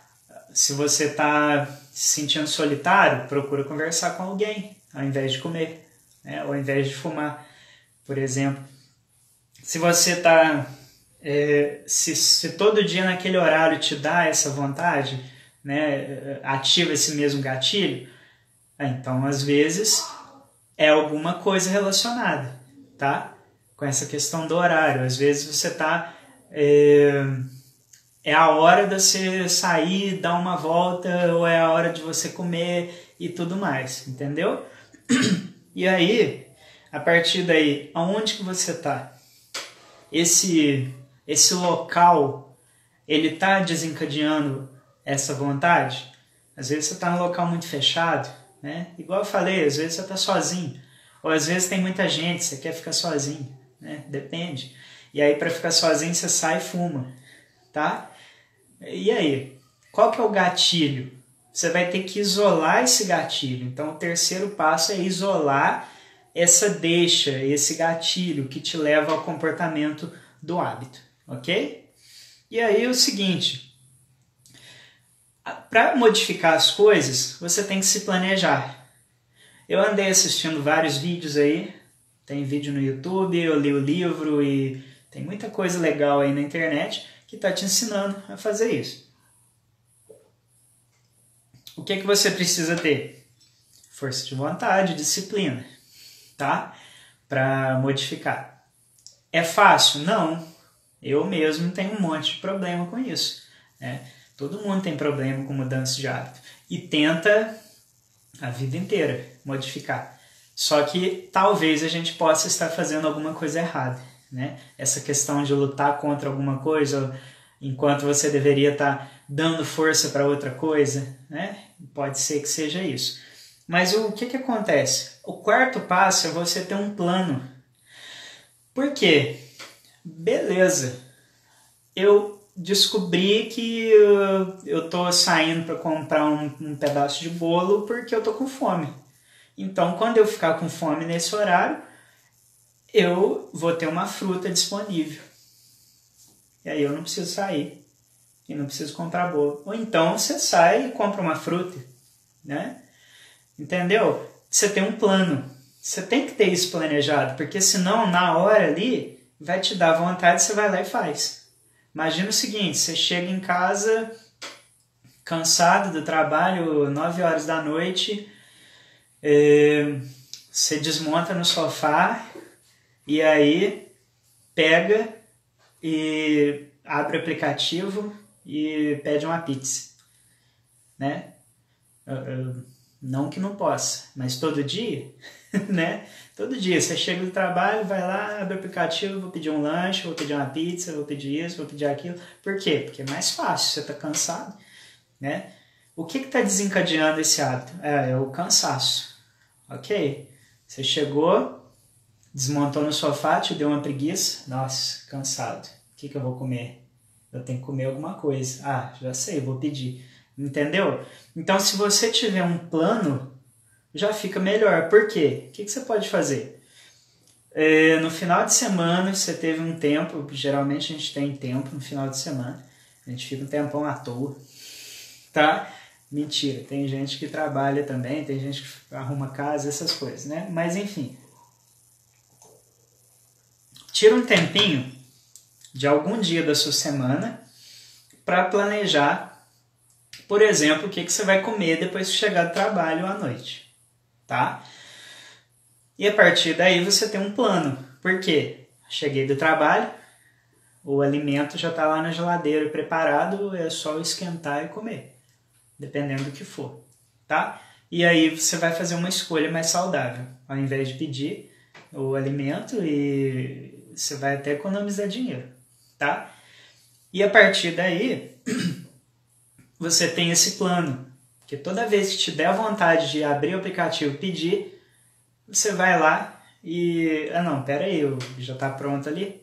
Speaker 1: Se você está se sentindo solitário, procura conversar com alguém ao invés de comer, né? Ou ao invés de fumar, por exemplo. Se você está... se todo dia naquele horário te dá essa vontade, né? Ativa esse mesmo gatilho, então às vezes é alguma coisa relacionada, tá? Com essa questão do horário. Às vezes você está... é a hora de você sair, dar uma volta, ou é a hora de você comer e tudo mais, entendeu? E aí, a partir daí, aonde que você está? Esse local, ele está desencadeando essa vontade? Às vezes você está num local muito fechado, né? Igual eu falei, às vezes você está sozinho, ou às vezes tem muita gente, você quer ficar sozinho, né? Depende. E aí, para ficar sozinho, você sai e fuma, tá? E aí, qual que é o gatilho? Você vai ter que isolar esse gatilho. Então, o terceiro passo é isolar essa deixa, esse gatilho que te leva ao comportamento do hábito, ok? E aí é o seguinte, para modificar as coisas, você tem que se planejar. Eu andei assistindo vários vídeos aí, tem vídeo no YouTube, eu li o livro e tem muita coisa legal aí na internet que está te ensinando a fazer isso. O que você precisa ter? Força de vontade, disciplina, tá? Para modificar. É fácil? Não. Eu mesmo tenho um monte de problema com isso, né? Todo mundo tem problema com mudança de hábito e tenta a vida inteira modificar. Só que talvez a gente possa estar fazendo alguma coisa errada, né? Essa questão de lutar contra alguma coisa enquanto você deveria estar dando força para outra coisa, né? Pode ser que seja isso. Mas o que acontece? O quarto passo é você ter um plano. Por quê? Beleza. Eu descobri que eu tô saindo para comprar um pedaço de bolo porque eu tô com fome. Então, quando eu ficar com fome nesse horário, eu vou ter uma fruta disponível. E aí eu não preciso sair e não preciso comprar bolo. Ou então você sai e compra uma fruta, né? Entendeu? Você tem um plano. Você tem que ter isso planejado, porque senão na hora ali vai te dar vontade, você vai lá e faz. Imagina o seguinte, você chega em casa cansado do trabalho, 9 horas da noite, você desmonta no sofá e aí pega e abre o aplicativo e pede uma pizza, né? Não que não possa, mas todo dia, né? Todo dia, você chega do trabalho, vai lá, abre o aplicativo, vou pedir um lanche, vou pedir uma pizza, vou pedir isso, vou pedir aquilo. Por quê? Porque é mais fácil, você está cansado, né? O que está desencadeando esse hábito? É o cansaço, ok? Você chegou Desmontou no sofá, te deu uma preguiça. Nossa, cansado. O que eu vou comer? Eu tenho que comer alguma coisa. Ah, já sei, vou pedir. Entendeu? Então, se você tiver um plano, já fica melhor. Por quê? O que você pode fazer? No final de semana, você teve um tempo, geralmente a gente tem tempo no final de semana, a gente fica um tempão à toa, tá? Mentira, tem gente que trabalha também, tem gente que arruma casa, essas coisas, né? Mas enfim, tira um tempinho de algum dia da sua semana para planejar, por exemplo, o que você vai comer depois que chegar do trabalho à noite, tá? E a partir daí você tem um plano. Por quê? Cheguei do trabalho, o alimento já está lá na geladeira preparado, é só esquentar e comer, dependendo do que for, tá? E aí você vai fazer uma escolha mais saudável, ao invés de pedir o alimento, e você vai até economizar dinheiro, tá? E a partir daí, você tem esse plano, que toda vez que te der vontade de abrir o aplicativo e pedir, você vai lá e... Ah, não, pera aí, já está pronto ali,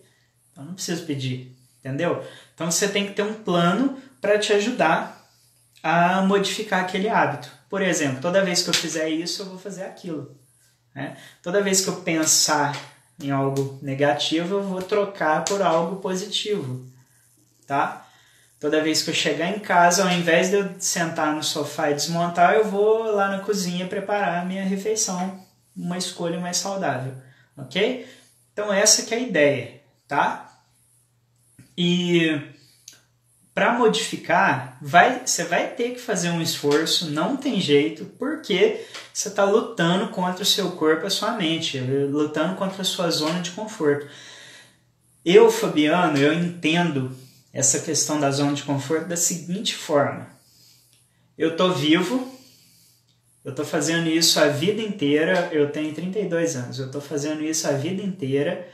Speaker 1: então não preciso pedir, entendeu? Então você tem que ter um plano para te ajudar a modificar aquele hábito. Por exemplo, toda vez que eu fizer isso, eu vou fazer aquilo, né? Toda vez que eu pensar em algo negativo, eu vou trocar por algo positivo, tá? Toda vez que eu chegar em casa, ao invés de eu sentar no sofá e desmontar, eu vou lá na cozinha preparar a minha refeição, uma escolha mais saudável, ok? Então essa que é a ideia, tá? E para modificar, você vai ter que fazer um esforço, não tem jeito, porque você está lutando contra o seu corpo e a sua mente, lutando contra a sua zona de conforto. Eu, Fabiano, eu entendo essa questão da zona de conforto da seguinte forma: eu tô vivo, eu tô fazendo isso a vida inteira, eu tenho 32 anos, eu tô fazendo isso a vida inteira,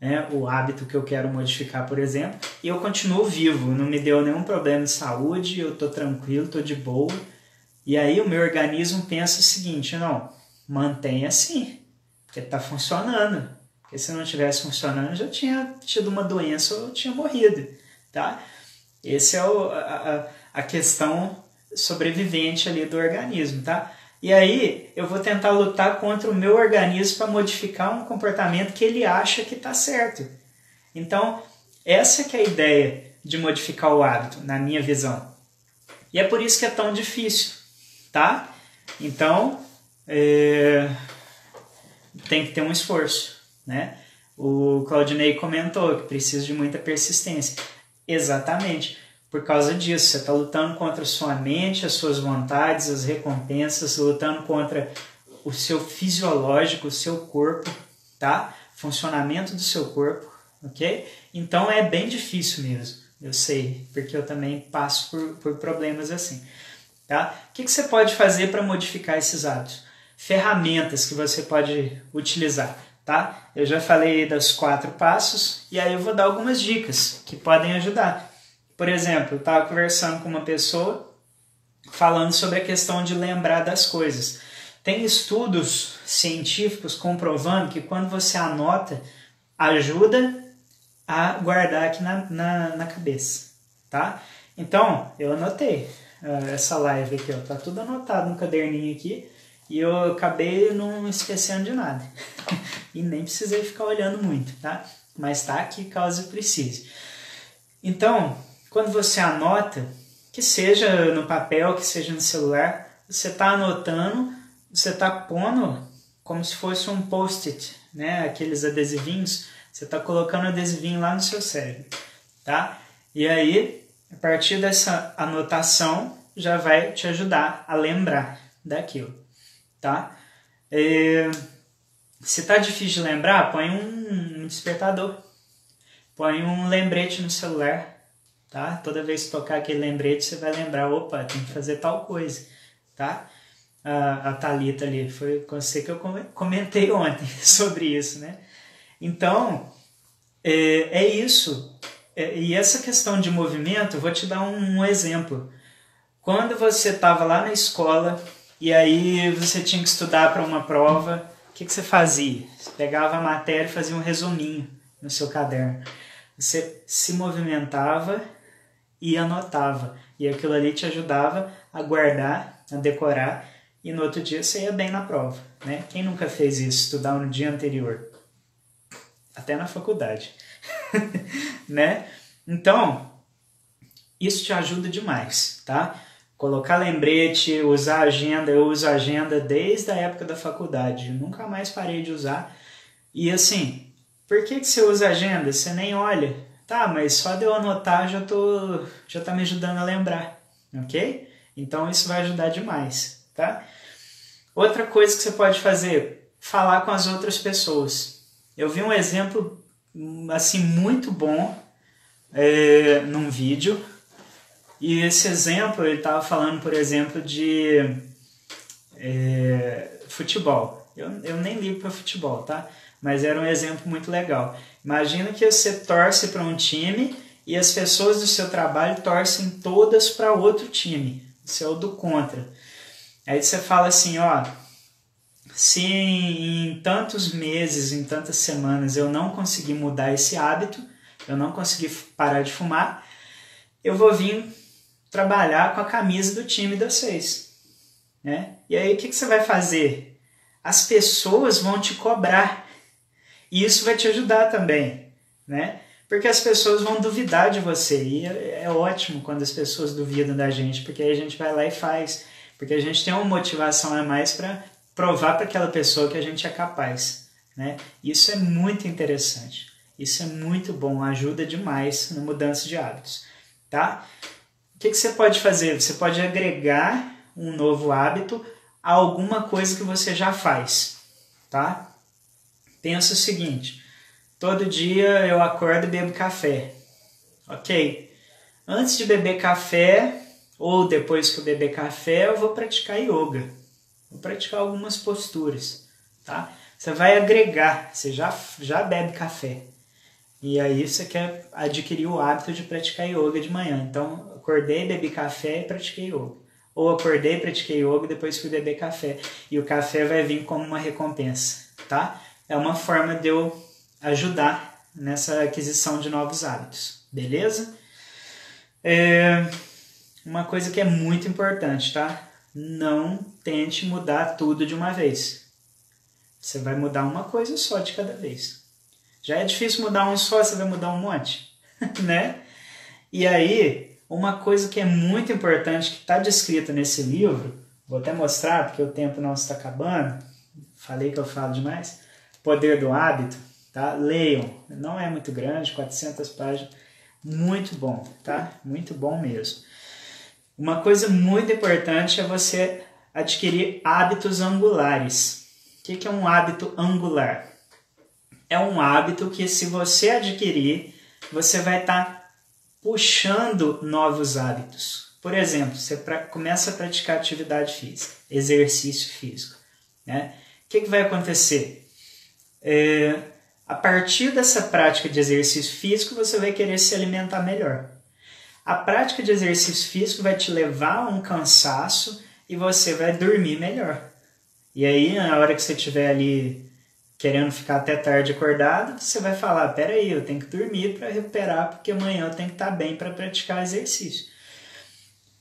Speaker 1: né, o hábito que eu quero modificar, por exemplo, e eu continuo vivo, não me deu nenhum problema de saúde, eu tô tranquilo, tô de boa, e aí o meu organismo pensa o seguinte: não, mantenha assim, porque tá funcionando, porque se não tivesse funcionando, eu já tinha tido uma doença ou eu tinha morrido, tá? Essa é a questão sobrevivente ali do organismo, tá? E aí eu vou tentar lutar contra o meu organismo para modificar um comportamento que ele acha que está certo. Então, essa que é a ideia de modificar o hábito, na minha visão. E é por isso que é tão difícil, tá? Então, tem que ter um esforço, né? O Claudinei comentou que precisa de muita persistência. Exatamente. Por causa disso, você está lutando contra a sua mente, as suas vontades, as recompensas, lutando contra o seu fisiológico, o seu corpo, tá? Funcionamento do seu corpo, ok? Então é bem difícil mesmo, eu sei, porque eu também passo por problemas assim, tá? O que você pode fazer para modificar esses hábitos? Ferramentas que você pode utilizar, tá? Eu já falei dos 4 passos e aí eu vou dar algumas dicas que podem ajudar. Por exemplo, eu estava conversando com uma pessoa falando sobre a questão de lembrar das coisas. Tem estudos científicos comprovando que quando você anota, ajuda a guardar aqui na cabeça, tá? Então, eu anotei essa live aqui, ó, tá tudo anotado no caderninho aqui e eu acabei não esquecendo de nada. E nem precisei ficar olhando muito, tá? Mas tá aqui caso precise. Então, quando você anota, que seja no papel, que seja no celular, você está anotando, você está pondo como se fosse um post-it, né? Aqueles adesivinhos, você está colocando adesivinho lá no seu cérebro, tá? E aí, a partir dessa anotação, já vai te ajudar a lembrar daquilo, tá? Se tá difícil de lembrar, põe um despertador, põe um lembrete no celular, tá? Toda vez que tocar aquele lembrete, você vai lembrar, opa, tem que fazer tal coisa, tá? A Thalita ali, foi com você que eu comentei ontem sobre isso, né? Então, é isso. E essa questão de movimento, eu vou te dar um exemplo. Quando você estava lá na escola e aí você tinha que estudar para uma prova que você fazia? Você pegava a matéria e fazia um resuminho no seu caderno. Você se movimentava e anotava. E aquilo ali te ajudava a guardar, a decorar, e no outro dia você ia bem na prova, né? Quem nunca fez isso, estudar no dia anterior? Até na faculdade, né? Então, isso te ajuda demais, tá? Colocar lembrete, usar agenda. Eu uso agenda desde a época da faculdade. Eu nunca mais parei de usar. E assim, por que você usa agenda? Você nem olha. Tá, mas só de eu anotar já tá me ajudando a lembrar, ok? Então isso vai ajudar demais, tá? Outra coisa que você pode fazer, falar com as outras pessoas. Eu vi um exemplo assim muito bom num vídeo. E esse exemplo, ele estava falando, por exemplo, de futebol. Eu nem ligo para futebol, tá? Mas era um exemplo muito legal. Imagina que você torce para um time e as pessoas do seu trabalho torcem todas para outro time. Você é o do contra. Aí você fala assim, ó, se em tantos meses, em tantas semanas eu não conseguir mudar esse hábito, eu não conseguir parar de fumar, eu vou vir trabalhar com a camisa do time de vocês, né? E aí o que você vai fazer? As pessoas vão te cobrar e isso vai te ajudar também, né? Porque as pessoas vão duvidar de você e é ótimo quando as pessoas duvidam da gente, porque aí a gente vai lá e faz, porque a gente tem uma motivação a mais para provar para aquela pessoa que a gente é capaz, né? Isso é muito interessante, isso é muito bom, ajuda demais na mudança de hábitos, tá? O que você pode fazer? Você pode agregar um novo hábito a alguma coisa que você já faz, tá? Pensa o seguinte, todo dia eu acordo e bebo café, ok? Antes de beber café, ou depois que eu beber café, eu vou praticar yoga, vou praticar algumas posturas, tá? Você vai agregar, você já bebe café, e aí você quer adquirir o hábito de praticar yoga de manhã. Então, acordei, bebi café e pratiquei yoga. Ou acordei, pratiquei yoga e depois fui beber café. E o café vai vir como uma recompensa, tá? É uma forma de eu ajudar nessa aquisição de novos hábitos, beleza? Uma coisa que é muito importante, tá? Não tente mudar tudo de uma vez. Você vai mudar uma coisa só de cada vez. Já é difícil mudar um só, você vai mudar um monte, né? E aí, uma coisa que é muito importante, que está descrita nesse livro, vou até mostrar, porque o tempo nosso está acabando, falei que eu falo demais, Poder do Hábito, tá? Leiam, não é muito grande, 400 páginas, muito bom, tá? Muito bom mesmo. Uma coisa muito importante é você adquirir hábitos angulares. O que é um hábito angular? É um hábito que, se você adquirir, você vai estar puxando novos hábitos. Por exemplo, você começa a praticar atividade física, exercício físico, né? O que vai acontecer? A partir dessa prática de exercício físico, você vai querer se alimentar melhor. A prática de exercício físico vai te levar a um cansaço e você vai dormir melhor. E aí, na hora que você estiver ali querendo ficar até tarde acordado, você vai falar, peraí, eu tenho que dormir para recuperar, porque amanhã eu tenho que estar bem para praticar exercício.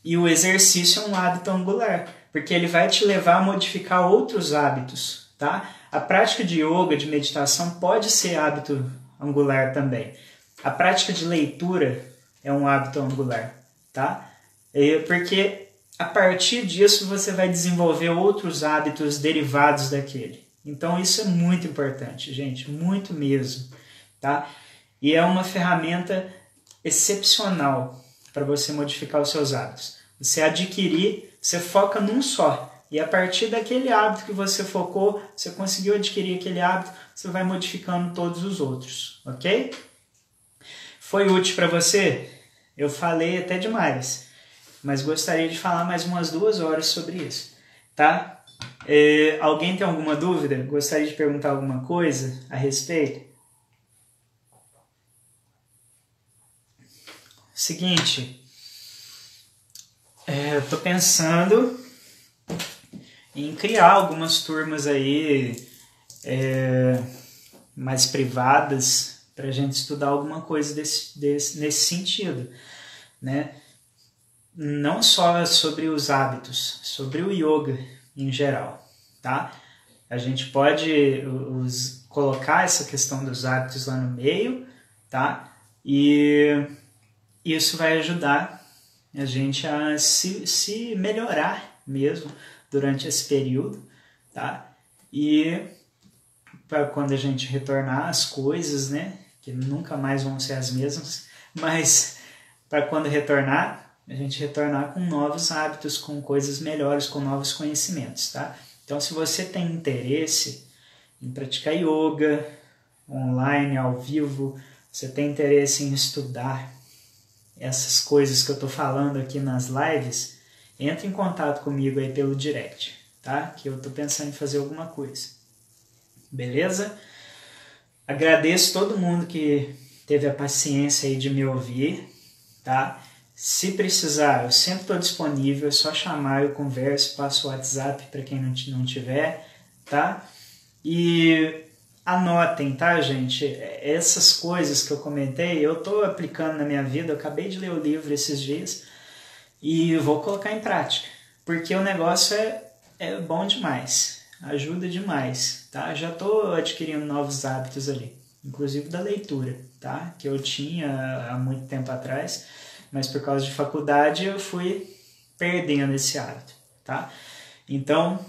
Speaker 1: E o exercício é um hábito angular, porque ele vai te levar a modificar outros hábitos, tá? A prática de yoga, de meditação, pode ser hábito angular também. A prática de leitura é um hábito angular, tá? Porque a partir disso você vai desenvolver outros hábitos derivados daquele. Então isso é muito importante, gente, muito mesmo, tá? E é uma ferramenta excepcional para você modificar os seus hábitos. Você adquirir, você foca num só. E a partir daquele hábito que você focou, você conseguiu adquirir aquele hábito, você vai modificando todos os outros, ok? Foi útil para você? Eu falei até demais, mas gostaria de falar mais umas 2 horas sobre isso, tá? Alguém tem alguma dúvida? Gostaria de perguntar alguma coisa a respeito? Seguinte, eu tô pensando em criar algumas turmas aí mais privadas para a gente estudar alguma coisa nesse sentido, né? Não só sobre os hábitos, sobre o yoga em geral, tá? A gente pode colocar essa questão dos hábitos lá no meio, tá? E isso vai ajudar a gente a se melhorar mesmo durante esse período, tá? E para quando a gente retornar às coisas, né? Que nunca mais vão ser as mesmas, mas para quando retornar, a gente retornar com novos hábitos, com coisas melhores, com novos conhecimentos, tá? Então, se você tem interesse em praticar yoga online, ao vivo, você tem interesse em estudar essas coisas que eu estou falando aqui nas lives, entre em contato comigo aí pelo direct, tá? Que eu estou pensando em fazer alguma coisa. Beleza? Agradeço todo mundo que teve a paciência aí de me ouvir, tá? Se precisar, eu sempre estou disponível, é só chamar, eu converso, passo o WhatsApp para quem não tiver, tá? E anotem, tá, gente? Essas coisas que eu comentei, eu estou aplicando na minha vida, eu acabei de ler o livro esses dias e vou colocar em prática, porque o negócio é bom demais, ajuda demais, tá? Já estou adquirindo novos hábitos ali, inclusive da leitura, tá? Que eu tinha há muito tempo atrás, mas por causa de faculdade eu fui perdendo esse hábito, tá? Então,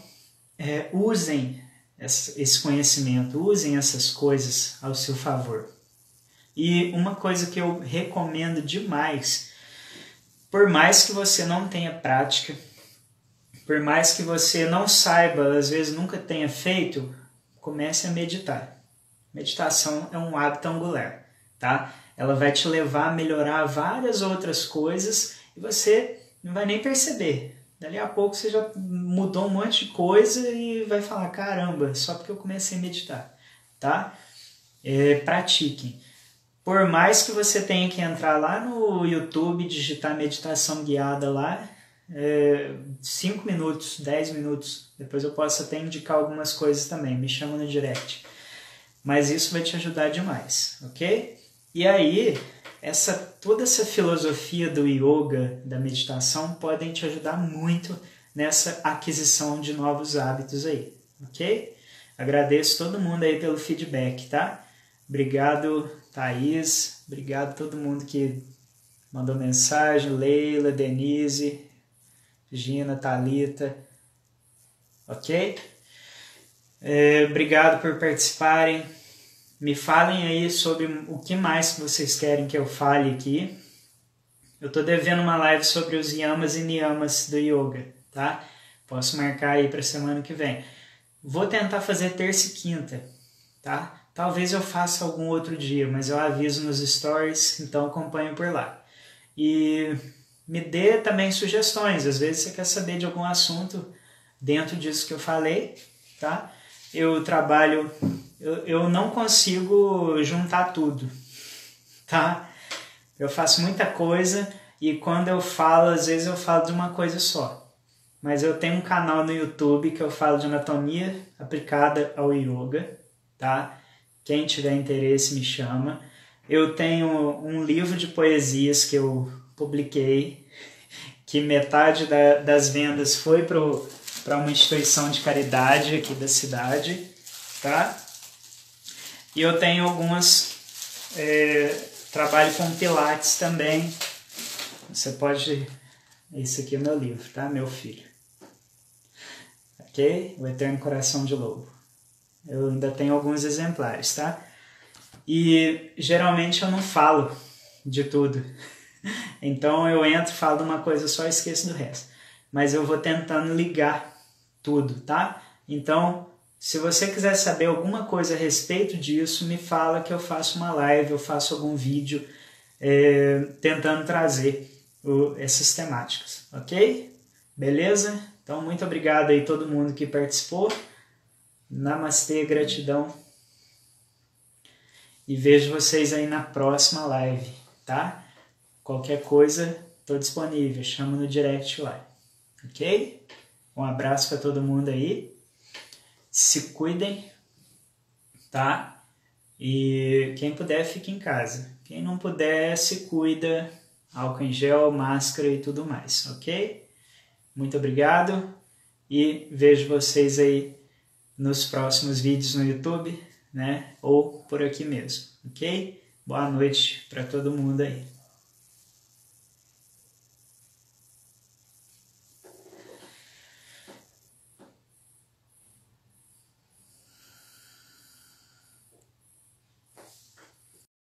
Speaker 1: usem esse conhecimento, usem essas coisas ao seu favor. E uma coisa que eu recomendo demais, por mais que você não tenha prática, por mais que você não saiba, às vezes nunca tenha feito, comece a meditar. Meditação é um hábito angular, tá? Ela vai te levar a melhorar várias outras coisas e você não vai nem perceber. Dali a pouco você já mudou um monte de coisa e vai falar, caramba, só porque eu comecei a meditar, tá? Pratiquem. Por mais que você tenha que entrar lá no YouTube, digitar meditação guiada lá, 5 minutos, 10 minutos, depois eu posso até indicar algumas coisas também, me chama no direct. Mas isso vai te ajudar demais, ok? E aí, toda essa filosofia do yoga, da meditação, podem te ajudar muito nessa aquisição de novos hábitos aí, ok? Agradeço todo mundo aí pelo feedback, tá? Obrigado, Thaís, obrigado a todo mundo que mandou mensagem, Leila, Denise, Gina, Thalita, ok? Obrigado por participarem. Me falem aí sobre o que mais que vocês querem que eu fale aqui. Eu estou devendo uma live sobre os yamas e niyamas do yoga, tá? Posso marcar aí para semana que vem. Vou tentar fazer terça e quinta, tá? Talvez eu faça algum outro dia, mas eu aviso nos stories, então acompanhe por lá. E me dê também sugestões, às vezes você quer saber de algum assunto dentro disso que eu falei, tá? Eu trabalho... Eu não consigo juntar tudo, tá? Eu faço muita coisa e quando eu falo, às vezes eu falo de uma coisa só. Mas eu tenho um canal no YouTube que eu falo de anatomia aplicada ao yoga, tá? Quem tiver interesse me chama. Eu tenho um livro de poesias que eu publiquei, que metade das vendas foi para uma instituição de caridade aqui da cidade, tá? E eu tenho algumas... trabalho com pilates também. Você pode... Esse aqui é meu livro, tá? Meu filho. Ok? O Eterno Coração de Lobo. Eu ainda tenho alguns exemplares, tá? E geralmente eu não falo de tudo. Então eu entro, falo uma coisa só e esqueço do resto. Mas eu vou tentando ligar tudo, tá? Então... Se você quiser saber alguma coisa a respeito disso, me fala que eu faço uma live, eu faço algum vídeo tentando trazer essas temáticas, ok? Beleza? Então, muito obrigado aí a todo mundo que participou. Namastê, gratidão. E vejo vocês aí na próxima live, tá? Qualquer coisa, estou disponível, chama no direct lá, ok? Um abraço para todo mundo aí. Se cuidem tá? E quem puder, fique em casa. Quem não puder, se cuida, álcool em gel, máscara e tudo mais, ok? Muito obrigado e vejo vocês aí nos próximos vídeos no YouTube, né? Ou por aqui mesmo, ok? Boa noite para todo mundo aí.